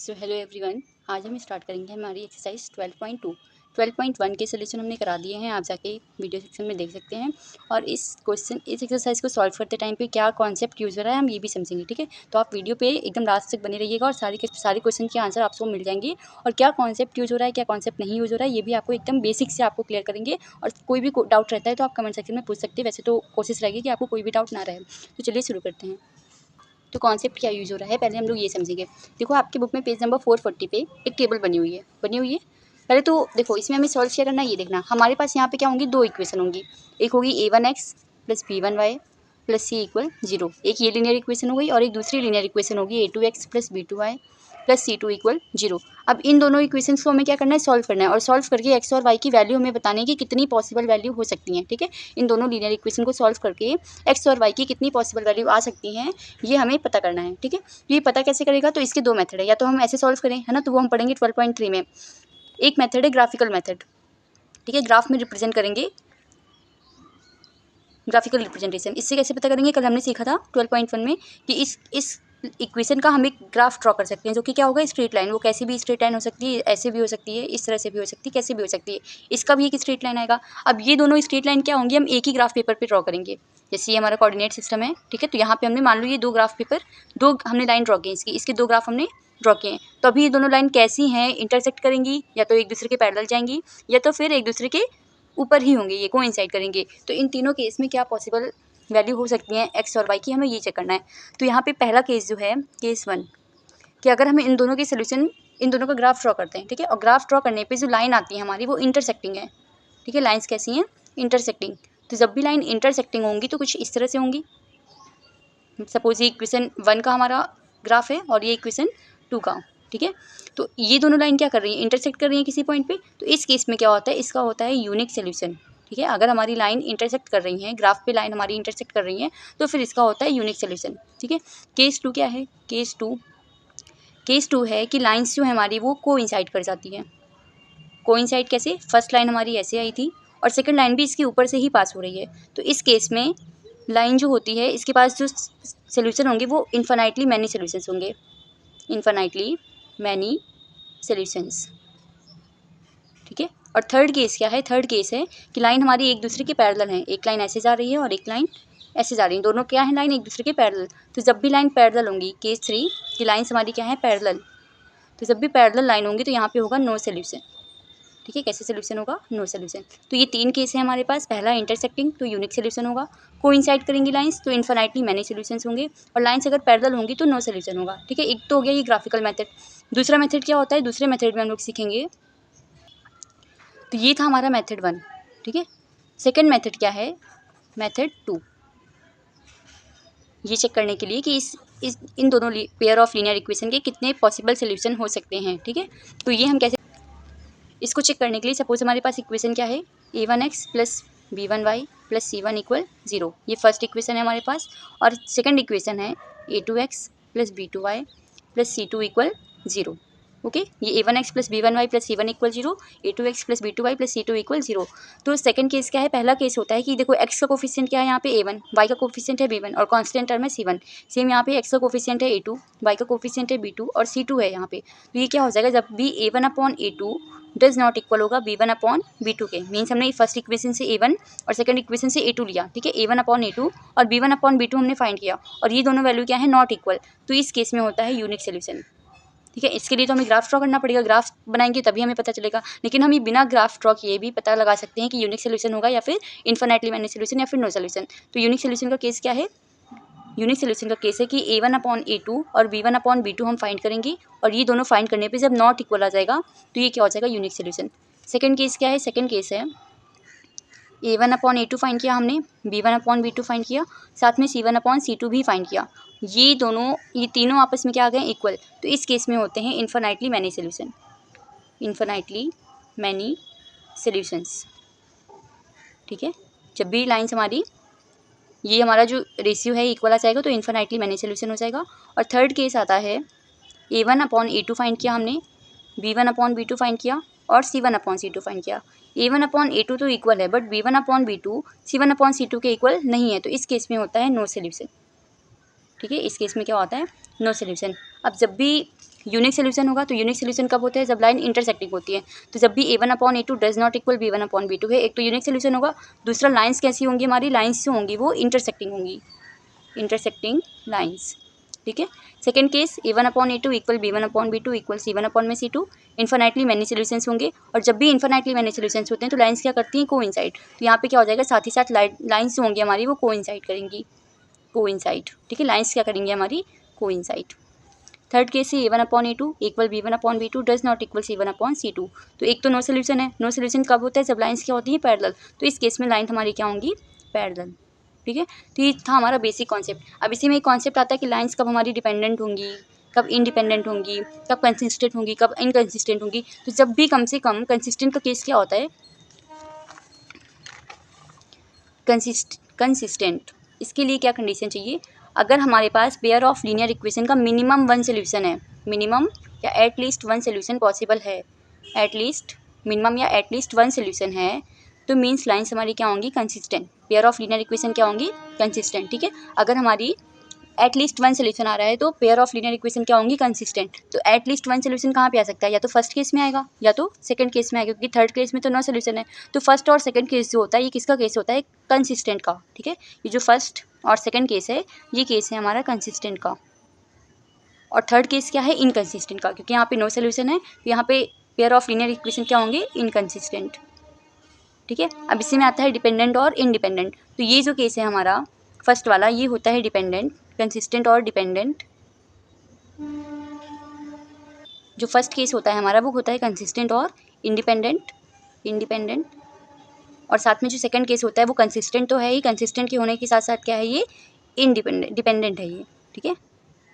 So hello everyone, आज हम start करेंगे हमारी एक्सरसाइज 12.2। 12.1 के सोल्यूशन हमने करा दिए हैं, आप जाके वीडियो सेक्शन में देख सकते हैं। और इस एक्सरसाइज को सॉल्व करते टाइम पे क्या कॉन्सेप्ट यूज़ हो रहा है हम ये भी समझेंगे, ठीक है। तो आप वीडियो पे एकदम लास्ट तक बने रहिएगा और सारे क्वेश्चन के आंसर आपको मिल जाएंगे। और क्या कॉन्सेप्ट यूज़ हो रहा है, क्या कॉन्सेप्ट नहीं यूज़ हो रहा है, ये भी आपको एकदम बेसिक से आपको क्लियर करेंगे। और कोई भी डाउट रहता है तो आप कमेंट सेक्शन में पूछ सकते हैं। वैसे तो कोशिश रहेगी कि आपको कोई भी डाउट ना रहे। तो चलिए शुरू करते हैं। तो कॉन्सेप्ट क्या यूज़ हो रहा है पहले हम लोग ये समझेंगे। देखो आपके बुक में पेज नंबर 440 पे एक टेबल बनी हुई है। पहले तो देखो इसमें हमें सॉल्व क्या करना है, ये देखना। हमारे पास यहाँ पे क्या होंगी, दो इक्वेशन होंगी। एक होगी a1x plus b1y plus c equal 0। एक ये लीनियर इक्वेशन हो गई और एक दूसरी लीनियर इक्वेशन होगी a2x plus b2y plus c2 equal 0। अब इन दोनों इक्वेशंस को हमें क्या करना है, सॉल्व करना है। और सॉल्व करके x और y की वैल्यू हमें बताने की कितनी पॉसिबल वैल्यू हो सकती है, ठीक है। इन दोनों लीनियर इक्वेशन को सॉल्व करके x और y की कितनी पॉसिबल वैल्यू आ सकती हैं, ये हमें पता करना है, ठीक है। ये पता कैसे करेगा, तो इसके दो मेथड है। या तो हम ऐसे सॉल्व करें, है ना, तो वो हम पढ़ेंगे 12.3 में। एक मेथड है ग्राफिकल मेथड, ठीक है। ग्राफ में रिप्रेजेंट करेंगे, ग्राफिकल रिप्रेजेंटेशन। इससे कैसे पता करेंगे, कल हमने सीखा था 12.1 में कि इस इक्वेशन का हम एक ग्राफ ड्रॉ कर सकते हैं, जो कि क्या होगा, स्ट्रेट लाइन। वो कैसी भी स्ट्रेट लाइन हो सकती है, ऐसे भी हो सकती है, इस तरह से भी हो सकती है, कैसे भी हो सकती है। इसका भी एक स्ट्रेट लाइन आएगा। अब ये दोनों स्ट्रेट लाइन क्या होंगी, हम एक ही ग्राफ पेपर पे ड्रॉ करेंगे। जैसे ये हमारा कोऑर्डिनेट सिस्टम है, ठीक है। तो यहाँ पे हमने मान लो ये दो ग्राफ पेपर, दो हमने लाइन ड्रॉ की इसके दो ग्राफ हमने ड्रॉ किए हैं। तो अभी ये दोनों लाइन कैसी हैं, इंटरसेक्ट करेंगी, या तो एक दूसरे के पैरेलल जाएंगी, या तो फिर एक दूसरे के ऊपर ही होंगे, ये कोइंसाइड करेंगे। तो इन तीनों केस में क्या पॉसिबल वैल्यू हो सकती है एक्स और वाई की, हमें ये चेक करना है। तो यहाँ पे पहला केस जो है, केस 1, कि अगर हमें इन दोनों के सोल्यूशन, इन दोनों का ग्राफ ड्रॉ करते हैं, ठीक है। और ग्राफ ड्रॉ करने पे जो लाइन आती है हमारी, वो इंटरसेक्टिंग है, ठीक है। लाइन्स कैसी हैं, इंटरसेक्टिंग। तो जब भी लाइन इंटरसेक्टिंग होंगी तो कुछ इस तरह से होंगी। सपोज ये इक्वेशन 1 का हमारा ग्राफ है और ये इक्वेशन 2 का, ठीक है। तो ये दोनों लाइन क्या कर रही है, इंटरसेक्ट कर रही है किसी पॉइंट पे। तो इस केस में क्या होता है, इसका होता है यूनिक सोल्यूशन, ठीक है। अगर हमारी लाइन इंटरसेक्ट कर रही है, ग्राफ पे लाइन हमारी इंटरसेक्ट कर रही है, तो फिर इसका होता है यूनिक सोल्यूशन, ठीक है। केस 2 क्या है, केस टू है कि लाइन्स जो है हमारी वो कोइंसाइड कर जाती है। कोइंसाइड कैसे, फर्स्ट लाइन हमारी ऐसे आई थी और सेकंड लाइन भी इसके ऊपर से ही पास हो रही है। तो इस केस में लाइन जो होती है, इसके पास जो सोल्यूशन होंगे वो इन्फिनाइटली मैनी सोल्यूशंस होंगे, इन्फिनाइटली मैनी सोल्यूशंस, ठीक है। और थर्ड केस क्या है, थर्ड केस है कि लाइन हमारी एक दूसरे के पैरेलल है। एक लाइन ऐसे जा रही है और एक लाइन ऐसे जा रही है, दोनों क्या है, लाइन एक दूसरे के पैरेलल। तो जब भी लाइन पैरेलल होंगी, केस 3 की लाइन्स हमारी क्या है, पैरेलल। तो जब भी पैरेलल लाइन होंगी तो यहाँ पे होगा नो सोल्यूशन, ठीक है। कैसे सोल्यूशन होगा, नो सोल्यूशन। तो ये तीन केस है हमारे पास। पहला इंटरसेक्टिंग, तो यूनिक सोल्यूशन होगा। कोइंसाइड करेंगी लाइंस, तो इन्फिनाइटली मैनी सोल्यूशंस होंगे। और लाइंस अगर पैरेलल होंगी तो नो सोल्यूशन होगा, ठीक है। एक तो हो गया ये ग्राफिकल मेथड। दूसरा मेथड क्या होता है, दूसरे मेथड में हम लोग सीखेंगे। तो ये था हमारा मेथड 1, ठीक है। सेकेंड मेथड क्या है, मेथड 2। ये चेक करने के लिए कि इस इन दोनों पेयर ऑफ लीनियर इक्वेशन के कितने पॉसिबल सोल्यूशन हो सकते हैं, ठीक है। तो ये हम कैसे, इसको चेक करने के लिए सपोज हमारे पास इक्वेशन क्या है, a1x plus b1y plus c1 equal 0। ये फर्स्ट इक्वेशन है हमारे पास। और सेकंड इक्वेशन है a2x plus b2y plus c2 equal 0। Okay, ये a1x plus b1y plus c1 equal 0, a2x plus b2y plus c2 equal 0। तो सेकंड केस क्या है, पहला केस होता है कि देखो x का कोफिशिएंट क्या है यहाँ पे a1, y का कोफिशिएंट है b1 और कांस्टेंट टर्म है c1। सेम यहाँ पे x का कोफिशिएंट है a2, y का कोफिशिएंट है b2 और c2 है यहाँ पे। तो ये क्या हो जाएगा, जब भी a1 upon a2 does not equal होगा b1 अपॉन b2 के, मीन्स हमने फर्स्ट इक्वेशन से a1 और सेकंड इक्वेशन से a2 लिया, ठीक है। a1 अपॉन a2 और b1 अपॉन b2 हमने फाइंड किया और ये दोनों वैल्यू क्या है, नॉट इक्वल। तो इस केस में होता है यूनिक सोल्यूशन, ठीक है। इसके लिए तो हमें ग्राफ ड्रॉ करना पड़ेगा, ग्राफ बनाएंगे तभी हमें पता चलेगा। लेकिन हम ये बिना ग्राफ ड्रॉ किए भी पता लगा सकते हैं कि यूनिक सोल्यूशन होगा या फिर इन्फिनाइटली मैनी सोल्यूशन या फिर नो सोल्यूशन। तो यूनिक सोल्यूशन का केस क्या है, यूनिक सोल्यूशन का केस है कि a1 अपॉन a2 और b1 अपॉन b2 हम फाइंड करेंगे और ये दोनों फाइंड करने पे जब नॉट इक्वल आ जाएगा तो ये क्या हो जाएगा, यूनिक सोल्यूशन। सेकंड केस क्या है, सेकंड केस है a1 अपॉन a2 फाइंड किया हमने, b1 अपॉन b2 फाइंड किया, साथ में c1 अपॉन c2 भी फाइंड किया। ये तीनों आपस में क्या आ गए, इक्वल। तो इस केस में होते हैं infinitely many solution, infinitely many solutions, ठीक है। जब भी लाइन्स हमारी, ये हमारा जो रेशियो है इक्वल आ जाएगा तो इन्फिनाइटली मैनी सोल्यूशन हो जाएगा। और थर्ड केस आता है a1 अपॉन a2 फाइंड किया हमने, b1 अपॉन b2 फाइंड किया और c1 अपॉन c2 फाइंड किया। a1 अपॉन a2 तो इक्वल है but b1 upon b2 c1 upon c2 के इक्वल नहीं है, तो इस केस में होता है नो सोल्यूशन, ठीक है। इस केस में क्या होता है, नो सोल्यूशन। अब जब भी यूनिक सोल्यूशन होगा। तो यूनिक सोल्यूशन कब होता है, जब लाइन इंटरसेक्टिंग होती है। तो जब भी a1/a2 does not equal b1/b2 है, एक तो यूनिक सोल्यूशन होगा, दूसरा लाइंस कैसी होंगी, हमारी लाइंस जो होंगी वो इंटरसेक्टिंग होंगी, इंटरसेक्टिंग लाइंस, ठीक है। Second case a1/a2 equal b1/b2 equal c1/c2, infinitely many solutions होंगे। और जब भी इन्फिनाइटली मैनी सोल्यूशंस होते हैं तो लाइंस क्या करती हैं, कोइंसाइड। तो यहाँ पे क्या हो जाएगा, साथ ही साथ लाइंस जो होंगी हमारी वो कोइंसाइड करेंगी, कोइंसाइड, ठीक है। लाइंस क्या करेंगी हमारी, कोइंसाइड। थर्ड केस है a1/a2 equal b1/b2 does not equal c1/c2। तो एक तो नो सोल्यूशन है, नो सोल्यूशन कब होता है, जब लाइंस क्या होती है, पैरेलल। तो इस केस में लाइन हमारी क्या होंगी, पैरेलल, ठीक है। तो ये था हमारा बेसिक कॉन्सेप्ट। अब इसी में एक कॉन्सेप्ट आता है कि लाइंस कब हमारी डिपेंडेंट होंगी, कब इंडिपेंडेंट होंगी, कब कंसिस्टेंट होंगी, कब इनकंसिस्टेंट होंगी। तो जब भी कम से कम कंसिस्टेंट का केस क्या होता है, कंसिस्टेंट, इसके लिए क्या कंडीशन चाहिए, अगर हमारे पास पेयर ऑफ लीनियर इक्वेशन का मिनिमम वन सोल्यूशन है, मिनिमम या एटलीस्ट वन सोल्यूशन पॉसिबल है, एटलीस्ट मिनिमम या एटलीस्ट वन सोल्यूशन है, तो मीन्स लाइंस हमारी क्या होंगी, consistent. Pair of linear equation क्या होंगी, कंसिस्टेंट, ठीक है। अगर हमारी एटलीस्ट वन सोल्यूशन आ रहा है तो पेयर ऑफ लीनियर इक्वेशन क्या होंगी, कंसिस्टेंट। तो एटलीस्ट वन सोल्यूशन कहाँ पे आ सकता है, या तो फर्स्ट केस में आएगा या तो सेकंड केस में आएगा, क्योंकि थर्ड केस में तो नो सोल्यूशन है। तो फर्स्ट और सेकंड केस जो होता है ये किसका केस होता है, कंसिस्टेंट का, ठीक है। ये जो फर्स्ट और सेकंड केस है ये केस है हमारा कंसिस्टेंट का। और थर्ड केस क्या है, इनकंसिस्टेंट का, क्योंकि यहाँ पे नो सोल्यूशन है, तो यहाँ पे पेयर ऑफ लीनियर इक्वेशन क्या होंगे, इनकंसिस्टेंट, ठीक है। अब इसी में आता है डिपेंडेंट और इंडिपेंडेंट। तो ये जो केस है हमारा फर्स्ट वाला, ये होता है डिपेंडेंट, कंसिस्टेंट और डिपेंडेंट। जो फर्स्ट केस होता है हमारा वो होता है कंसिस्टेंट और इंडिपेंडेंट, इंडिपेंडेंट। और साथ में जो सेकंड केस होता है वो कंसिस्टेंट तो है ही, कंसिस्टेंट के होने के साथ साथ क्या है, ये इंडिपेंडेंट, डिपेंडेंट है ये, ठीक है।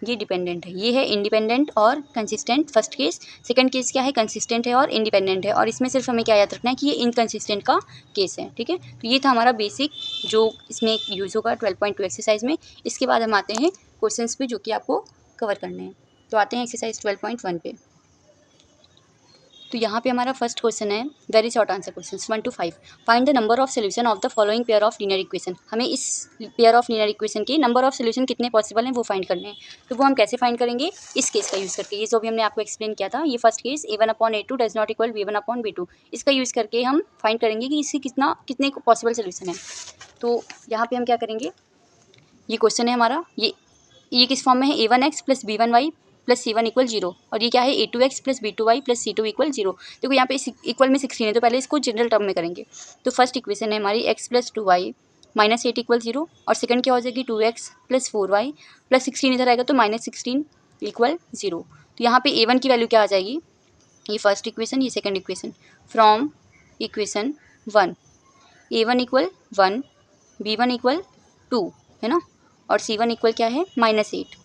ये डिपेंडेंट है, ये है इंडिपेंडेंट और consistent first case. Second case क्या है, कंसिस्टेंट है और इंडिपेंडेंट है। और इसमें सिर्फ हमें क्या याद रखना है कि ये इनकंसिस्टेंट का केस है, ठीक है। तो ये था हमारा बेसिक जो इसमें यूज़ होगा 12.2 एक्सरसाइज में। इसके बाद हम आते हैं क्वेश्चंस पे जो कि आपको कवर करने हैं। तो आते हैं एक्सरसाइज 12.1 पे। तो यहाँ पे हमारा फर्स्ट क्वेश्चन है, very short answer question 1 to 5। Find the number of solution of the following pair of linear equation. हमें इस पेयर ऑफ लीनियर इक्वेशन के नंबर ऑफ सोल्यूशन कितने पॉसिबल हैं वो फाइंड करने हैं। तो वो हम कैसे फाइंड करेंगे, इस केस का यूज़ करके। ये जो भी हमने आपको एक्सप्लेन किया था, ये first case a1/a2 does not equal b1/b2, इसका यूज़ करके हम फाइंड करेंगे कि इसकी कितने पॉसिबल सोल्यूशन है। तो यहाँ पर हम क्या करेंगे, ये क्वेश्चन है हमारा, ये किस फॉर्म में है, a1x plus b1y plus c1 equal 0। और ये क्या है, a2x plus b2y plus c2 equal 0। देखो यहाँ पे इक्वल में 16 है, तो पहले इसको जनरल टर्म में करेंगे। तो फर्स्ट इक्वेशन है हमारी x plus 2y minus 8 equal 0। और सेकंड क्या हो जाएगी, 2x प्लस 4y प्लस 16 इधर आएगा तो माइनस 16 इक्वल 0। तो यहाँ पे a1 की वैल्यू क्या आ जाएगी, ये फर्स्ट इक्वेशन, ये second equation. From equation 1 a1 equal 1, b1 equal 2 है ना, और c1 इक्वल क्या है, -8।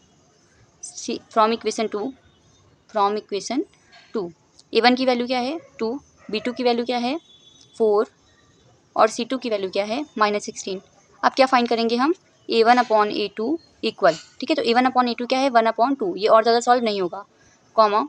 फ्रॉम इक्वेशन 2 a1 की वैल्यू क्या है 2, b2 की वैल्यू क्या है 4 और c2 की वैल्यू क्या है -16। अब क्या फाइंड करेंगे हम, a1/a2 इक्वल, ठीक है। तो a1/a2 क्या है 1/2, ये और ज़्यादा सॉल्व नहीं होगा, कॉमा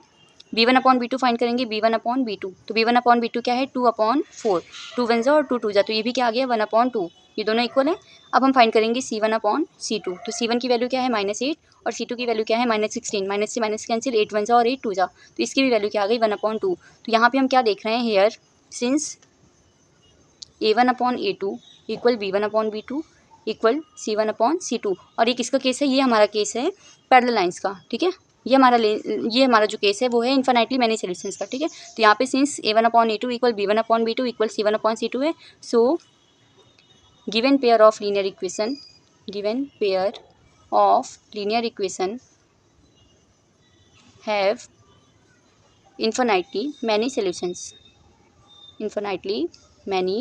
b1/b2 फाइंड करेंगे b1/b2। तो b1/b2 क्या है 2/4, 2 वन जा और 2 टू जा, तो ये भी क्या आ गया 1/2, ये दोनों इक्वल है। अब हम फाइंड करेंगे c1/c2। तो c1 की वैल्यू क्या है -8 और c2 की वैल्यू क्या है -16। माइनस से माइनस कैंसिल, 8 वन जा और 8 टू जा, तो इसकी भी वैल्यू क्या आ गई 1/2। तो यहाँ पे हम क्या देख रहे हैं, here since a1/a2 equal b1/b2 equal c1/c2। और ये किसका केस है, ये हमारा केस है पैरेलल लाइंस का, ठीक है। ये हमारा जो केस है वो है इन्फिनाइटली मैनी सोल्यूशंस का, ठीक है। तो यहाँ पे since a1/a2 equal b1/b2 equal c1/c2 है, so given pair of linear equation, given pair of linear equation have infinitely many solutions, infinitely many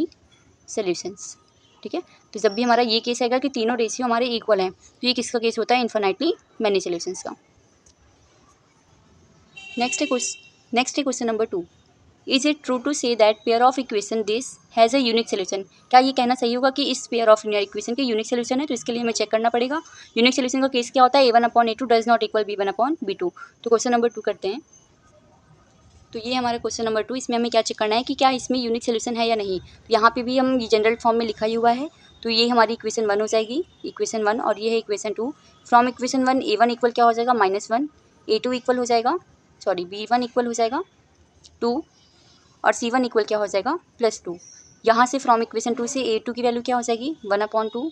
solutions, ठीक है। तो जब भी हमारा ये केस आएगा कि तीनों रेशियो हमारे इक्वल हैं, तो ये किसका केस होता है, इन्फिनाइटली मैनी सॉल्यूशंस का। नेक्स्ट है question number 2। Is it true to say that pair of equation this has a unique solution. क्या ये कहना सही होगा कि इस पेयर ऑफ लीनियर इक्वेशन के यूनिक सोल्यूशन है। तो इसके लिए हमें चेक करना पड़ेगा यूनिक सोल्यूशन का केस क्या होता है, a1/a2 does not equal b1/b2। तो क्वेश्चन नंबर 2 करते हैं। तो ये हमारा क्वेश्चन नंबर 2, इसमें हमें क्या चेक करना है कि क्या इसमें यूनिक सोल्यूशन है या नहीं। तो यहाँ पे भी हम ये जनरल फॉर्म में लिखा ही हुआ है, तो ये हमारी इक्वेशन 1 हो जाएगी, इक्वेशन 1, और ये है equation 2। From equation 1 a1 equal क्या हो जाएगा -1, a2 इक्वल हो जाएगा सॉरी B1 इक्वल हो जाएगा 2 और C1 इक्वल क्या हो जाएगा +2। यहाँ से फ्रॉम इक्वेशन 2 से A2 की वैल्यू क्या हो जाएगी 1/2,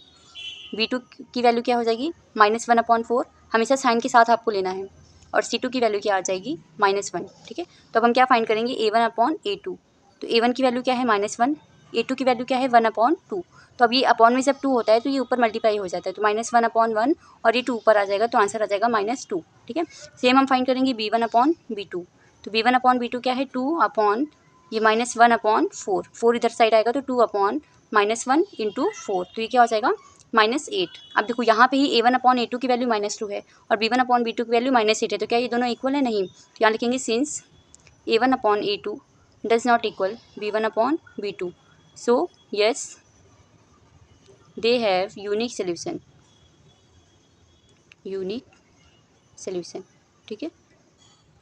B2 की वैल्यू क्या हो जाएगी -1/4, हमेशा साइन के साथ आपको लेना है, और C2 की वैल्यू क्या आ जाएगी -1। ठीक है, तो अब हम क्या फाइंड करेंगे A1/A2। तो A1 की वैल्यू क्या है -1, A2 की वैल्यू क्या है 1/2। तो अब ये अपॉन में जब 2 होता है तो ये ऊपर मल्टीप्लाई हो जाता है, तो -1/1 और ये 2 ऊपर आ जाएगा, तो आंसर आ जाएगा -2। ठीक है, सेम हम फाइंड करेंगे B1/B2। तो B1/B2 क्या है 2 अपॉन ये -1/4, 4 इधर साइड आएगा तो 2 अपॉन -1 इंटू 4, तो ये क्या हो जाएगा -8। अब देखो यहाँ पे ही A1/A2 की वैल्यू -2 है और B1/B2 की वैल्यू -8 है, तो क्या ये दोनों इक्वल है? नहीं। तो यहाँ लिखेंगे since A1/A2 does not equal B1/B2, so yes they have unique solution. ठीक है,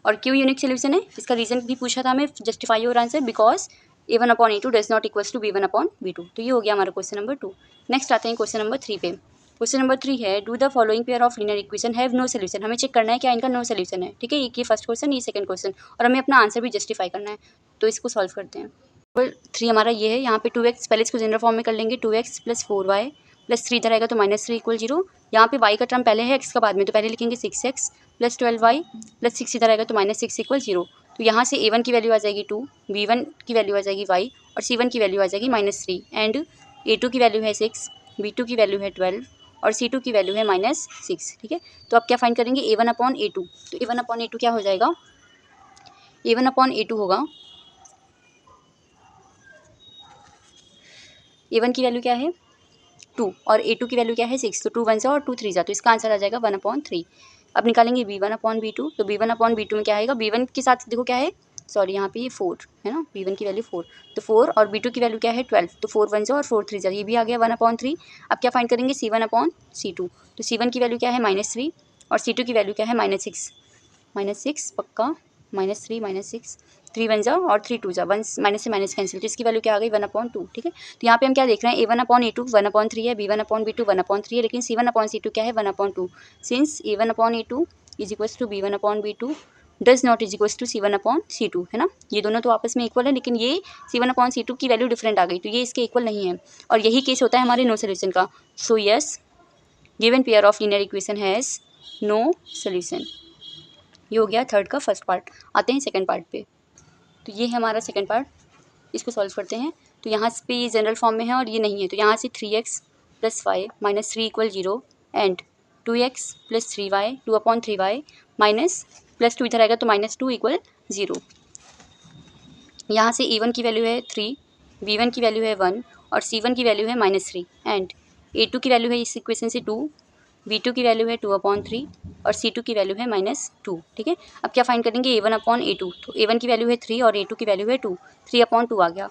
और क्यों यूनिक सोल्यूशन है इसका रीज़न भी पूछा था हमें, justify your answer because A1/A2 does not equals to B1/B2। तो ये हो गया हमारा क्वेश्चन नंबर 2। नेक्स्ट आते हैं क्वेश्चन नंबर 3 पे। क्वेश्चन नंबर 3 है do the following pair of linear equation have no solution. हमें चेक करना है क्या इनका नो सोल्यूशन है। ठीक है, ये फर्स्ट क्वेश्चन, ये सेकंड क्वेश्चन, और हमें अपना आंसर भी जस्टिफाई करना है, तो इसको सॉल्व करते हैं। नंबर 3 हमारा ये है, यहाँ पे 2x, पहले इसको जनरल फॉर्म में कर लेंगे, 2x + 4y + 3 इधर आएगा तो -3 = 0। यहाँ पे y का टर्म पहले है, x का बाद में, तो पहले लिखेंगे 6x + 12y + 6 इधर आएगा तो -6 = 0। तो यहाँ से A1 की वैल्यू आ जाएगी 2, B1 की वैल्यू आ जाएगी y और C1 की वैल्यू आ जाएगी -3, एंड A2 की वैल्यू है 6, B2 की वैल्यू है 12 और C2 की वैल्यू है -6। ठीक है, तो अब क्या फाइंड करेंगे A1/A2। तो A1/A2 क्या हो जाएगा, A1/A2 होगा, A1 की वैल्यू क्या है 2 और A2 की वैल्यू क्या है 6, तो 2 1 और 2 3 जा, तो इसका आंसर आ जाएगा 1/3। अब निकालेंगे B1/B2। तो B1/B2 में क्या आएगा, B1 के साथ देखो क्या है, सॉरी यहाँ पे ये 4 है ना, B1 की वैल्यू 4, तो 4 और B2 की वैल्यू क्या है 12, तो 4 1 और 4 3 जा, ये भी आ गया 1/3। अब क्या फाइंड करेंगे C1/C2। तो C1 की वैल्यू क्या है -3 और C2 की वैल्यू क्या है -6 पक्का, -3 -6, 3 1 और 3 2 1, माइनस से माइनस कैंसिल, तो इसकी वैल्यू क्या आ गई 1/2। ठीक है, तो यहाँ पे हम क्या देख रहे हैं A1/A2 1/3 है, B1/B2 1/3 है, लेकिन C1/C2 क्या है 1/2। Since A1/A2 is equals to B1/B2 does not is equals to C1/C2, है ना, ये दोनों तो आपस में इक्वल है, लेकिन ये C1/C2 की वैल्यू डिफरेंट आ गई, तो ये इसके इक्वल नहीं है, और यही केस होता है हमारे नो सोल्यूशन का। So yes given pair of linear equation has no solution. ये हो गया थर्ड का फर्स्ट पार्ट। आते हैं सेकंड पार्ट पे। तो ये है हमारा सेकंड पार्ट, इसको सॉल्व करते हैं। तो यहाँ पे ये जनरल फॉर्म में है और ये नहीं है, तो यहाँ से 3x + 5 - 3 = 0 and 2x + 3y 2/3y +2 इधर आएगा तो -2 = 0। यहाँ से A1 की वैल्यू है 3, B1 की वैल्यू है 1 और C1 की वैल्यू है -3 एंड A2 की वैल्यू है इस इक्वेशन से 2, B2 की वैल्यू है 2/3 और C2 की वैल्यू है -2। ठीक है, अब क्या फाइंड करेंगे A1/A2। तो A1 की वैल्यू है 3 और A2 की वैल्यू है 2, 3/2 आ गया।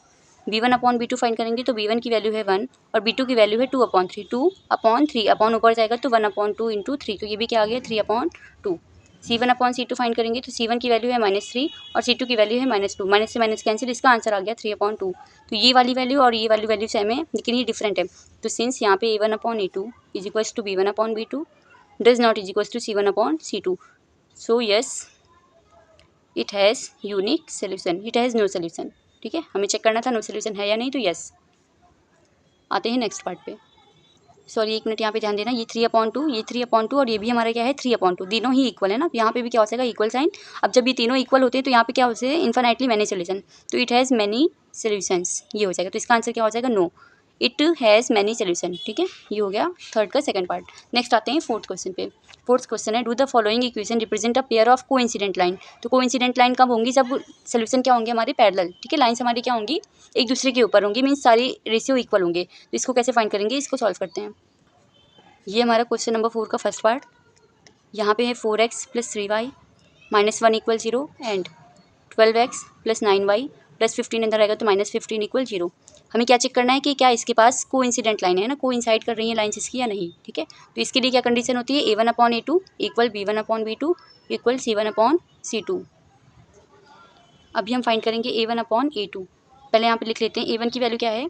B1/B2 फाइंड करेंगे तो B1 की वैल्यू है 1 और B2 की वैल्यू है 2/3, 2/3 अपॉन ऊपर जाएगा तो 1/2 इंटू 3, तो ये भी क्या आ गया 3/2। C1/C2 फाइंड करेंगे तो C1 की वैल्यू है -3 और C2 की वैल्यू है -2, माइनस से माइनस कैंसिल, इसका आंसर आ गया 3/2। तो ये वाली वैल्यू और ये वाली वैल्यू सेम है, लेकिन ये डिफरेंट है, तो सिंस यहाँ पे A1/A2 is equals to B1/B2 does not is equals to C1/C2, so yes it has unique solution, it has no solution. ठीक है, हमें चेक करना था नो सोल्यूशन है या नहीं, तो यस। आते हैं नेक्स्ट पार्ट पे। सॉरी 1 मिनट यहाँ पे ध्यान देना, ये 3/2, ये 3/2 और ये भी हमारा क्या है 3/2, तीनों ही इक्वल है ना, तो यहाँ पे भी क्या हो जाएगा इक्वल साइन। अब जब ये तीनों इक्वल होते हैं तो यहाँ पे क्या हो जाएगा इन्फिनिटली मैनी सोल्यूशन, तो इट हैज़ मैनी सोल्यूशंस, ये हो जाएगा, तो इसका आंसर क्या हो जाएगा no, it has many solution. ठीक है, ये हो गया थर्ड का सेकंड पार्ट। नेक्स्ट आते हैं फोर्थ क्वेश्चन पे। फोर्थ क्वेश्चन है do the following equation represent a pair of coincident line. तो कोइंसिडेंट लाइन कब होंगी, जब सोल्यूशन क्या होंगे हमारे पैरेलल। ठीक है, लाइन्स हमारी क्या होंगी एक दूसरे के ऊपर होंगी, मीन्स सारी रेशियो इक्वल होंगे। तो इसको कैसे फाइंड करेंगे, इसको सॉल्व करते हैं। ये हमारा क्वेश्चन नंबर 4 का फर्स्ट पार्ट। यहाँ पे है 4x + 3y -1 = 0 and 12x + 9y + 15 अंदर आएगा तो -15 = 0। हमें क्या चेक करना है कि क्या इसके पास कोइंसिडेंट लाइन है ना, कोइंसाइड कर रही है लाइन्स इसकी या नहीं। ठीक है, तो इसके लिए क्या कंडीशन होती है A1/A2 = B1/B2 = C1/C2। अभी हम फाइंड करेंगे A1/A2। पहले यहाँ पे लिख लेते हैं A1 की वैल्यू क्या है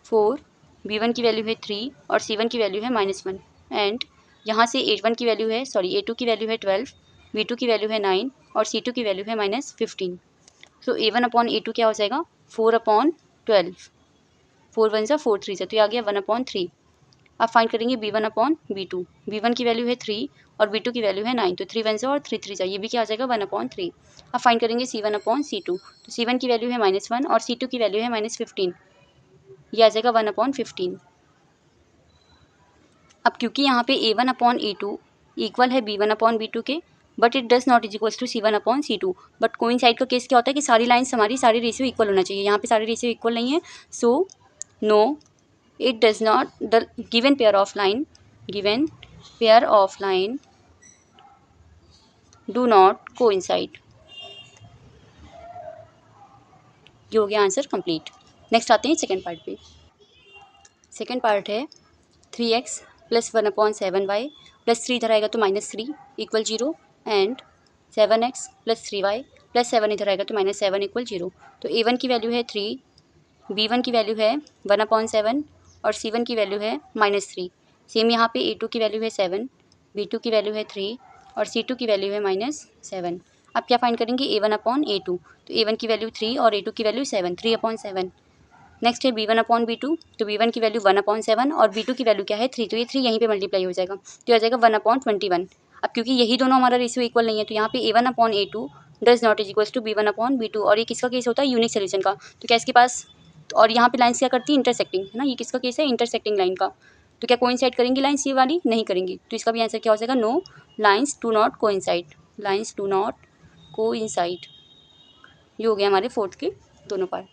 4, B1 की वैल्यू है 3 और C1 की वैल्यू है -1 एंड यहाँ से A1 की वैल्यू है A2 की वैल्यू है 12 B2 की वैल्यू है 9 और C2 की वैल्यू है -15। सो A1 अपॉन A2 क्या हो जाएगा 4/12। 4 1 ज़ा 4 3 ज़ा, तो ये आ गया 1/3। अब फाइंड करेंगे B1 अपॉन B2। B1 की वैल्यू है 3 और B2 की वैल्यू है 9, तो 3 1 ज़ा और 3 3 ज़ा, ये भी क्या आ जाएगा 1/3। अब फाइंड करेंगे C1 अपॉन C2। तो C1 की वैल्यू है -1 और C2 की वैल्यू है -15, ये आ जाएगा 1/15। अब क्योंकि यहाँ पे A1 अपॉन A2 इक्वल है B1 अपॉन B2 के, but it does not is equals to C1 upon C2। But coincide का केस क्या होता है कि सारी लाइन्स हमारी सारी रेशियो इक्वल होना चाहिए, यहाँ पे सारी रेशियो इक्वल नहीं है। So no, it does not, the given pair of line do not coincide. ये हो गया आंसर कंप्लीट। नेक्स्ट आते हैं सेकेंड पार्ट पे। सेकेंड पार्ट है 3x प्लस 1/7y प्लस 3 इधर आएगा तो -3 equal 0 and 7x plus 3y plus 7 इधर आएगा तो -7 इक्वल 0। तो A1 की वैल्यू है 3, B1 की वैल्यू है 1/7 और C1 की वैल्यू है -3। सेम यहाँ पे A2 की वैल्यू है 7, B2 की वैल्यू है 3 और C2 की वैल्यू है -7। अब क्या फाइंड करेंगे A1 अपॉन A2। तो A1 की वैल्यू 3 और A2 की वैल्यू 7, 3/7। नेक्स्ट है B1 अपॉन B2। तो B1 की वैल्यू 1/7 और B2 की वैल्यू क्या है 3, तो ये 3 यहीं पे मल्टीप्लाई हो जाएगा, तो आ जाएगा 1/21। अब क्योंकि यही दोनों हमारा रेशियो इक्वल नहीं है, तो यहाँ पे A1 upon A2 does not is equals to B1 upon B2। और ये किसका केस होता है यूनिक सोल्यूशन का, तो क्या इसके पास, और यहाँ पे लाइन्स क्या करती है इंटरसेक्टिंग, है ना, ये किसका केस है इंटरसेक्टिंग लाइन का। तो क्या कोइंसाइड करेंगी लाइन्स ये वाली, नहीं करेंगी, तो इसका भी आंसर क्या हो जाएगा no, lines do not coincide, lines do not coincide. ये हो गया हमारे फोर्थ के दोनों पार्ट।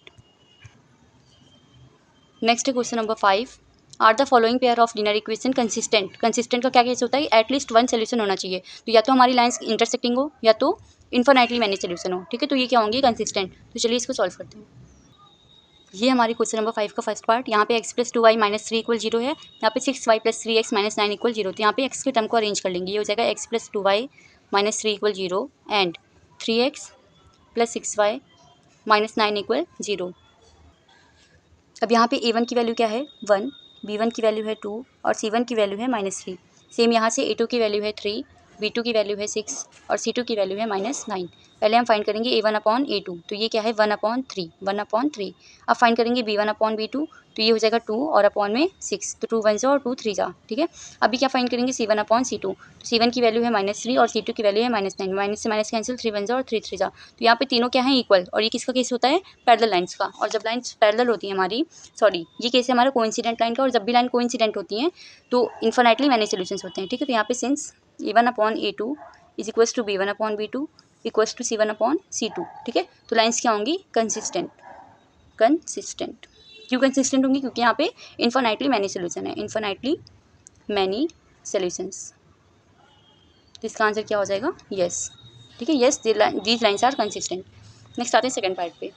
नेक्स्ट है question number 5। Are the following pair of linear equation consistent. Consistent का क्या केस होता है, एटलीस्ट वन सोल्यूशन होना चाहिए, तो या तो हमारी लाइन्स इंटरसेक्टिंग हो या तो इन्फिनिटली मैनी सोल्यूशन हो, ठीक है, तो ये क्या होंगे कंसिस्टेंट। तो चलिए इसको सॉल्व करते हैं। ये हमारी क्वेश्चन नंबर 5 का फर्स्ट पार्ट। यहाँ पे x plus 2y minus 3 equal 0 है, यहाँ पे 6y plus 3x minus 9 equal 0। तो यहाँ पे x के टर्म को अरेंज कर लेंगे, ये हो जाएगा x plus 2y minus 3 equal 0 and 3x plus 6y minus 9 equal 0। अब यहाँ पे A1 की वैल्यू क्या है 1, B1 की वैल्यू है 2 और C1 की वैल्यू है -3। सेम यहाँ से A2 की वैल्यू है 3, B2 की वैल्यू है 6 और C2 की वैल्यू है -9। पहले हम फाइंड करेंगे A1 अपॉन A2, तो ये क्या है 1/3। अब फाइंड करेंगे B1 अपॉन B2, तो ये हो जाएगा 2 और अपॉन में 6, तो 2 1 और 2 3 जा, ठीक है। अभी क्या फाइंड करेंगे C1 अपॉन C2, तो C1 की वैल्यू है -3 और C2 की वैल्यू है -9, माइनस से माइनस कैंसिल, 3 1 और 3 3 जा। तो यहाँ पे तीनों क्या है इक्वल, और ये किसका केस होता है पैरेलल लाइन्स का। और जब लाइन्स पैरेलल होती है हमारी, सॉरी ये केस है हमारा कोइंसिडेंट लाइन का, और जब भी लाइन कोइंसिडेंट होती हैं तो इन्फिनिटली मैनी सोल्यूशंस होते हैं, ठीक है। तो यहाँ पे since A1 upon A2 is equals to B1 upon B2 equals to C1 upon C2, ठीक है। तो लाइन्स क्या होंगी कंसिस्टेंट। क्यों कंसिस्टेंट होंगी, क्योंकि यहाँ पे इन्फिनिटली मैनी सोल्यूशन है, इन्फिनिटली मैनी सोल्यूशंस। तो इसका आंसर क्या हो जाएगा यस, ठीक है, yes these lines are consistent. Next आते हैं सेकंड पार्ट पे।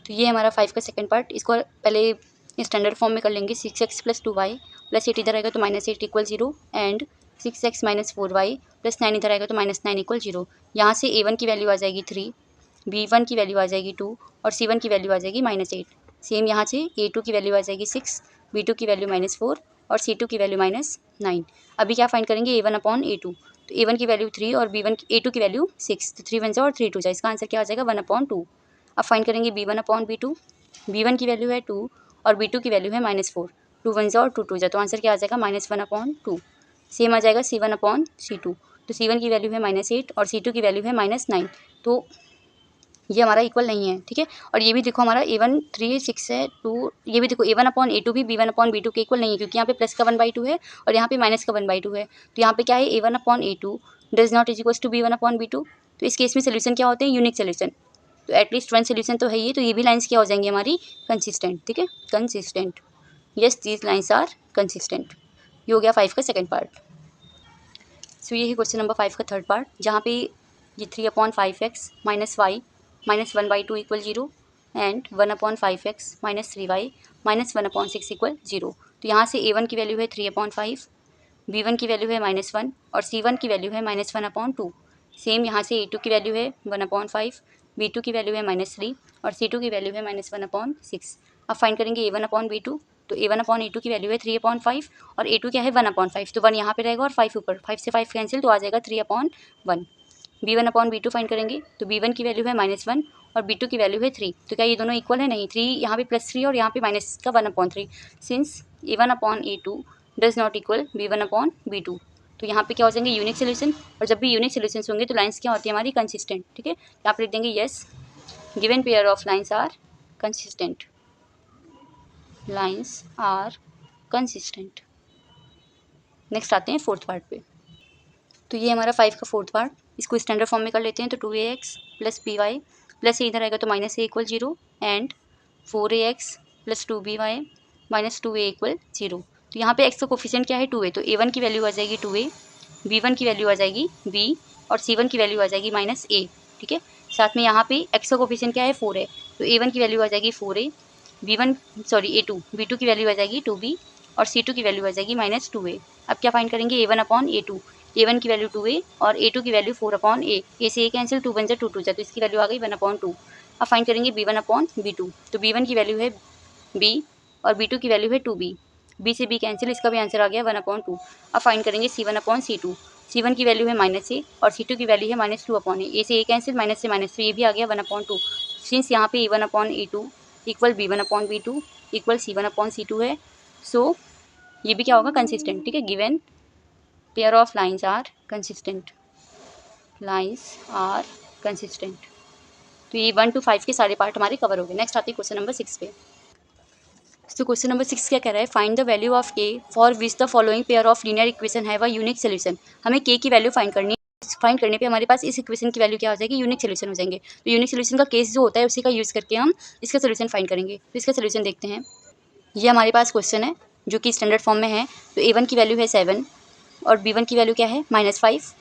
तो ये हमारा 5 का सेकंड पार्ट, इसको पहले स्टैंडर्ड फॉर्म में कर लेंगे। 6x प्लस 2y प्लस 8 इधर आएगा तो -8 equal 0 and 6x minus 4y plus 9 इधर आएगा तो -9 इक्वल 0। यहाँ से A1 की वैल्यू आ जाएगी 3, B1 की वैल्यू आ जाएगी 2 और C1 की वैल्यू आ जाएगी -8। सेम यहाँ से A2 की वैल्यू आ जाएगी 6, B2 की वैल्यू -4 और C2 की वैल्यू -9। अभी क्या फाइंड करेंगे A1 अपॉन A2, तो A1 की वैल्यू 3 और A2 की वैल्यू 6, तो 3 1 और 3 2 जा, इसका आंसर क्या आ जाएगा 1/2। अब फाइंड करेंगे B1 अपॉन B2, B1 की वैल्यू है 2 और B2 की वैल्यू है -4, 2 1 और 2 2 जा, तो आंसर क्या आ जाएगा -1/2। सेम आ जाएगा C1 अपॉन C2, तो C1 की वैल्यू है -8 और C2 की वैल्यू है -9, तो ये हमारा इक्वल नहीं है, ठीक है। और ये भी देखो हमारा A1 3 6 है 2, ये भी देखो A1 अपॉन A2 भी B1 अपॉन B2 के इक्वल नहीं है, क्योंकि यहाँ पे प्लस का 1/2 है और यहाँ पे माइनस का 1/2 है। तो यहाँ पे क्या है A1 upon A2 does not is equals to B1 upon B2। तो इस केस में सोल्यूशन क्या होते हैं यूनिक सोल्यूशन, तो एटलीस्ट वन सोल्यूशन तो है ये, तो ये भी लाइन्स क्या हो जाएंगी हमारी कंसिस्टेंट, ठीक है, consistent. Yes these lines are consistent. ये हो गया 5 का सेकंड पार्ट। सो ये है क्वेश्चन नंबर 5 का थर्ड पार्ट, जहाँ पे ये 3/5x minus y minus 1/2 equal 0 and 1/5x minus 3y minus 1/6 equal 0। तो यहाँ से A1 की वैल्यू है 3/5, B1 की वैल्यू है -1 और C1 की वैल्यू है -1/2। सेम यहाँ से A2 की वैल्यू है 1/5, B2 की वैल्यू है -3 और C2 की वैल्यू है -1/6। अब फाइंड करेंगे A1 अपॉन B2, तो A1 अपॉन A2 की वैल्यू है 3/5 और A2 क्या है 1/5, तो 1 यहाँ पे रहेगा और 5 ऊपर, 5 से 5 कैंसिल, तो आ जाएगा 3/1। B1/B2 फाइंड करेंगे तो B1 की वैल्यू है -1 और B2 की वैल्यू है 3। तो क्या ये दोनों इक्वल है? नहीं, 3 यहाँ पे +3 और यहाँ पे माइनस का 1/3। Since A1/A2 does not equal B1/B2, तो यहाँ पे क्या हो जाएंगे? Unique solution. और जब भी यूनिक सोल्यूशंस होंगे तो लाइंस क्या होती है हमारी? कंसिस्टेंट। ठीक है, यहाँ पे लिख देंगे yes given pair of lines are consistent, lines are consistent. Next आते हैं फोर्थ पार्ट पे। तो ये हमारा 5 का फोर्थ पार्ट, इसको स्टैंडर्ड फॉर्म में कर लेते हैं। तो 2ax प्लस by प्लस इधर आएगा तो -a = 0 and 4ax plus 2by minus 2a = 0। तो यहाँ पे x का कोफिशिएंट क्या है? 2a, तो a1 की वैल्यू आ जाएगी 2a, b1 की वैल्यू आ जाएगी b और c1 की वैल्यू आ जाएगी -a। ठीक है, साथ में यहाँ पे x का कोफिशिएंट क्या है? 4 है, तो a1 की वैल्यू आ जाएगी 4a, b2 की वैल्यू आ जाएगी 2b और c2 की वैल्यू आ जाएगी -2a। अब क्या फाइंड करेंगे? A1/A2, A1 की वैल्यू 2a और A2 की वैल्यू 4/a। a से a कैंसिल, 2 बन जाए 2 2 जाए, तो इसकी वैल्यू आ गई 1/2। अब फाइंड करेंगे B1/B2, तो B1 की वैल्यू है b और B2 की वैल्यू है 2b, b से b कैंसिल, इसका भी आंसर आ गया 1/2। अब फाइंड करेंगे C1/C2, C1 की वैल्यू है -a और C2 की वैल्यू है -2/a, a से a कैंसिल, माइनस से माइनस, तो ये भी आ गया 1/2। सिंस यहाँ पे A1/A2 equal B1/B2 equal C1/C2 है, सो ये भी क्या होगा? कंसिस्टेंट। ठीक है, given pair of lines are consistent, lines are consistent. तो ये 1 to 5 के सारे पार्ट हमारे कवर हो गए। नेक्स्ट आते हैं क्वेश्चन नंबर 6 पे। तो क्वेश्चन नंबर 6 क्या कह रहा है? Find the value of k for which the following pair of linear equation have a unique solution. हमें k की वैल्यू फाइंड करनी है। फाइंड करने पे हमारे पास इस इक्वेशन की वैल्यू क्या हो जाएगी? यूनिक सोल्यूशन हो जाएंगे। तो यूनिक सोल्यूशन का केस जो होता है उसी का यूज़ करके हम इसका सोल्यूशन फाइंड करेंगे। तो इसका सोल्यूशन देखते हैं। ये हमारे पास क्वेश्चन है जो कि स्टैंडर्ड फॉर्म में है। तो a1 की वैल्यू है 7 और b1 की वैल्यू क्या है? -5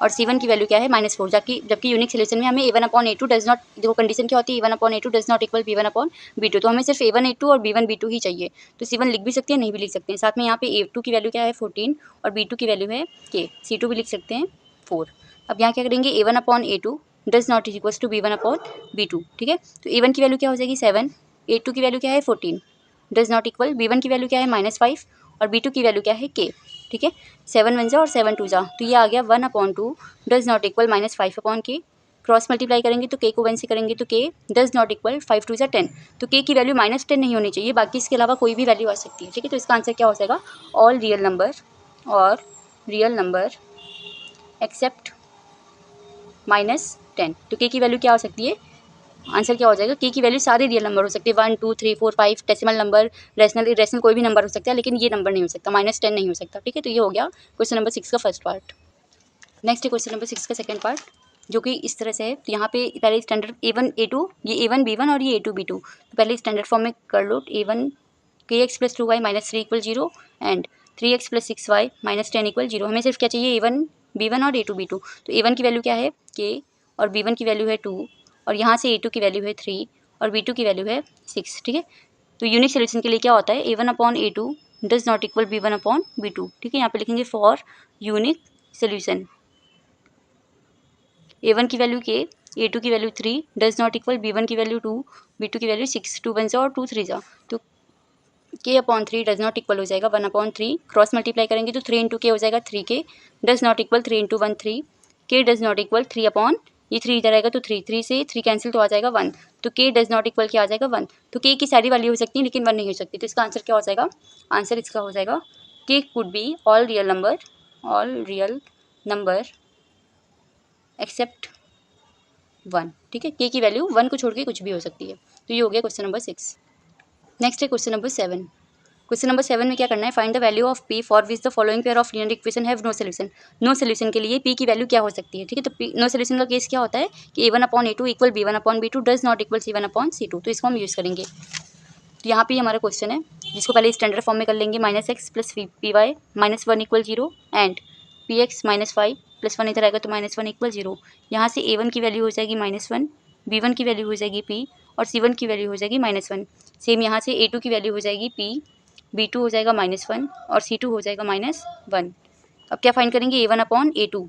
और c1 की वैल्यू क्या है? -4। जबकि यूनिक सोल्यूशन में हमें A1/A2 डज नॉट, देखो कंडीशन क्या होती है? A1/A2 does not equal B1/B2, तो हमें सिर्फ A1A2 और B1B2 ही चाहिए। तो c1 लिख भी सकते हैं, नहीं भी लिख सकते हैं। साथ में यहाँ पे A2 की वैल्यू क्या है? 14 और B2 की वैल्यू है k, c2 भी लिख सकते हैं 4। अब यहाँ क्या करेंगे? A1/A2 does not is equals to B1/B2। ठीक है, तो A1 की वैल्यू क्या हो जाएगी? 7, A2 की वैल्यू क्या है? 14, डज नॉट इक्वल, B1 की वैल्यू क्या है? -5 और B2 की वैल्यू क्या है? k। ठीक है, 7 1 जा और 7 2 जा, तो ये आ गया 1/2 does not equal -5/k। Cross multiply करेंगे तो k को 1 से करेंगे तो k डज नॉट इक्वल 5 2 जा 10, तो k की वैल्यू -10 नहीं होनी चाहिए, बाकी इसके अलावा कोई भी वैल्यू आ सकती है। ठीक है, तो इसका आंसर क्या हो जाएगा? ऑल रियल नंबर और रियल नंबर एक्सेप्ट -10। तो k की वैल्यू क्या हो सकती है? आंसर क्या हो जाएगा? k की वैल्यू सारे रियल नंबर हो सकते हैं, 1 2 3 4 5, डेसिमल नंबर, रैशनल इरेशनल कोई भी नंबर हो सकता है, लेकिन ये नंबर नहीं हो सकता, -10 नहीं हो सकता। ठीक है, तो ये हो गया क्वेश्चन नंबर 6 का फर्स्ट पार्ट। नेक्स्ट है क्वेश्चन नंबर 6 का सेकंड पार्ट, जो कि इस तरह से है। तो यहाँ पे पहले स्टैंडर्ड A1A2, ये A1 B1 और ये A2 B2, तो पहले स्टैंडर्ड फॉर्म में कर लो। A1 kx + 2y - 3 = 0 and 3x + 6y - 10 = 0। हमें सिर्फ क्या चाहिए? A1 B1 और A2 B2। तो A1 की वैल्यू क्या है? k और B1 की वैल्यू है 2 और यहाँ से A2 की वैल्यू है 3 और B2 की वैल्यू है 6। ठीक है, तो यूनिक सोल्यूशन के लिए क्या होता है? A1/A2 does not equal B1/B2। ठीक है, यहाँ पे लिखेंगे फॉर यूनिक सोल्यूशन A1 की वैल्यू k, A2 की value 3 does not equal B1 की वैल्यू 2, B2 की वैल्यू 6, 2 1 जा और 2 3 जा, तो k/3 डज नॉट इक्वल हो जाएगा 1/3। क्रॉस मल्टीप्लाई करेंगे तो 3 × k हो जाएगा 3k, does not equal 3 × 1 3, k does not equal 3/, ये 3 इधर आएगा तो 3 से 3 कैंसिल, तो आ जाएगा 1, तो k डज नॉट इक्वल क्या आ जाएगा? 1। तो k की सारी वैल्यू हो सकती है लेकिन 1 नहीं हो सकती, तो इसका आंसर क्या हो जाएगा? आंसर इसका हो जाएगा k could be all real number except 1। ठीक है, k की वैल्यू 1 को छोड़ के कुछ भी हो सकती है। तो ये हो गया क्वेश्चन नंबर 6। नेक्स्ट है क्वेश्चन नंबर 7। क्वेश्चन नंबर 7 में क्या करना है? Find the value of p for which the following pair of linear equation have no solution. No solution के लिए p की वैल्यू क्या हो सकती है? ठीक है, तो नो सोल्यूशन का केस क्या होता है कि A1/A2 equal B1/B2 does not equal C1/C2, तो इसको हम यूज़ करेंगे। तो यहाँ पे हमारा क्वेश्चन है, जिसको पहले स्टैंडर्ड फॉर्म में कर लेंगे। -x + py -1 = 0 एंड px -5 + 1 इधर आएगा तो -1 = 0। यहाँ से A1 की वैल्यू हो जाएगी -1, B1 की वैल्यू हो जाएगी p और C1 की वैल्यू हो जाएगी -1। सेम यहाँ से A2 की वैल्यू हो जाएगी p, B2 हो जाएगा -1 और C2 हो जाएगा -1। अब क्या फाइंड करेंगे? A1/A2।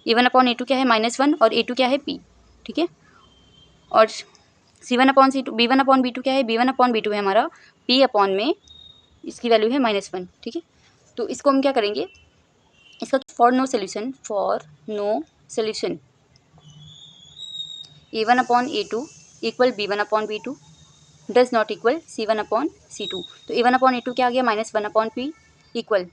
A1/A2 क्या है? -1 और A2 क्या है? p। ठीक है, और C1/C2, B1/B2 क्या है? B1/B2 है हमारा, p में इसकी वैल्यू है -1। ठीक है, तो इसको हम क्या करेंगे? इसका for no solution A1/A2 equal B1/B2 does not equal C1/C2। तो A1/A2 क्या आ गया -1/P इक्वल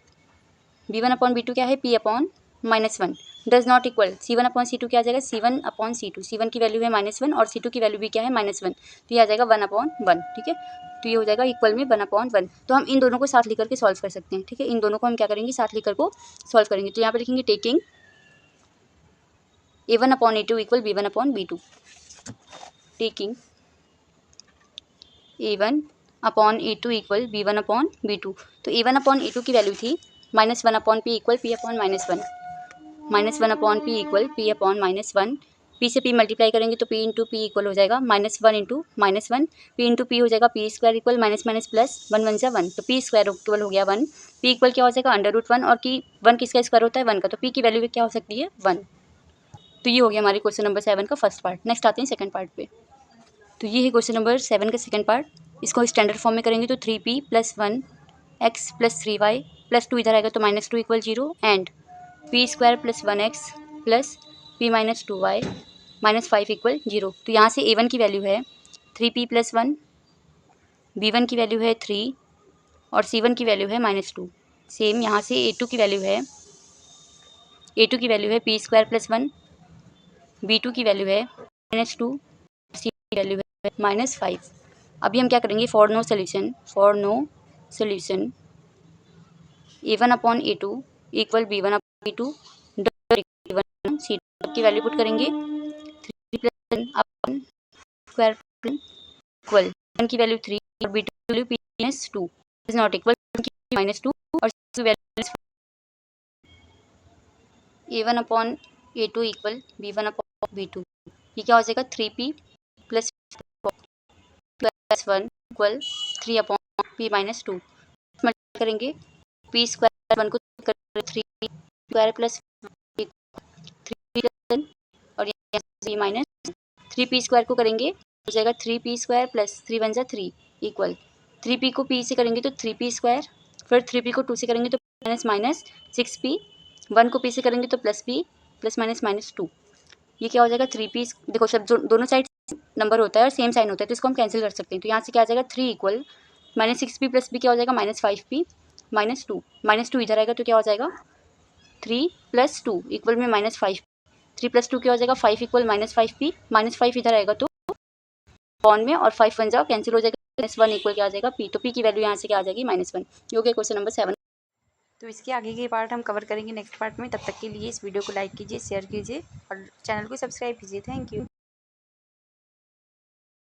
B1/B2 क्या है P/-1 does not equal C1/C2 क्या आ जाएगा C1/C2। C1 की वैल्यू है -1 और C2 की वैल्यू भी क्या है -1, तो ये आ जाएगा 1/1। ठीक है, तो ये हो जाएगा इक्वल में 1/1। तो हम इन दोनों को साथ लेकर के सॉल्व कर सकते हैं। ठीक है, इन दोनों को हम क्या करेंगे साथ लेकर को सॉल्व करेंगे। तो यहाँ पे लिखेंगे taking A1/A2 equal B1/B2, taking A1/A2 equal B1/B2। तो A1/A2 की वैल्यू थी -1/P equal P/-1, -1/P equal P/-1। P से P मल्टीप्लाई करेंगे तो P इंटू P इक्वल हो जाएगा -1 इंटू -1, P इंटू P हो जाएगा P² इक्वल माइनस प्लस 1 1 1, तो P स्क्वायर इक्वल हो गया 1। P इक्वल क्या हो जाएगा √1 और की 1 किसका स्क्वायर होता है 1 का, तो P की वैल्यू क्या हो सकती है 1। तो ये हो गया हमारे क्वेश्चन नंबर 7 का फर्स्ट पार्ट। नेक्स्ट आते हैं सेकंड पार्ट पे। तो ये है क्वेश्चन नंबर 7 का सेकंड पार्ट। इसको स्टैंडर्ड फॉर्म में करेंगे तो 3P + 1x + 3y + 2 इधर आएगा तो -2 equal 0 and P² + 1x + P - 2y -5 equal 0। तो यहाँ से A1 की वैल्यू है 3P + 1, B1 की वैल्यू है 3 और C1 की वैल्यू है -2। सेम यहाँ से A2 की वैल्यू है P² + 1, B2 की वैल्यू है -2, C की वैल्यू है -5। अभी हम क्या करेंगे for no solution A1/A2 equal B1/B2 C की वैल्यू पुट करेंगे 3 + 1 स्क्वायर इक्वल 1 की वैल्यू 3 और B2 की value P-2 is not equal -2 और C की वैल्यू A1/A2 इक्वल B1/B2। ये क्या हो जाएगा 3P + 1 इक्वल 3/P - 2 मल्टीप्लाई करेंगे P² 1 को 3 स्क्वायर प्लस 3 और यहाँ -3P² को करेंगे हो जाएगा 3P² + 3 × 1 = 3 इक्वल 3P को P से करेंगे तो 3P², फिर 3P को 2 से करेंगे तो -6P, 1 को P से करेंगे तो +P ± -2। ये क्या हो जाएगा 3P। देखो सब दोनों साइड नंबर होता है और सेम साइन होता है तो इसको हम कैंसिल कर सकते हैं। तो यहाँ से क्या आ जाएगा 3 इक्वल -6P + B क्या हो जाएगा -5P -2 इधर आएगा तो क्या हो जाएगा 3 + 2 इक्वल में -5। 3 + 2 क्या हो जाएगा 5 इक्वल -5P, -5 इधर आएगा तो बॉन्ड में और 5 1 जाओ कैंसिल हो जाएगा, -1 इक्वल क्या आ जाएगा P। तो P की वैल्यू यहाँ से क्या आ जाएगी -1। ये हो गया क्वेश्चन नंबर 7। तो इसके आगे के पार्ट हम कवर करेंगे नेक्स्ट पार्ट में। तब तक के लिए इस वीडियो को लाइक कीजिए, शेयर कीजिए और चैनल को सब्सक्राइब कीजिए। Thank you.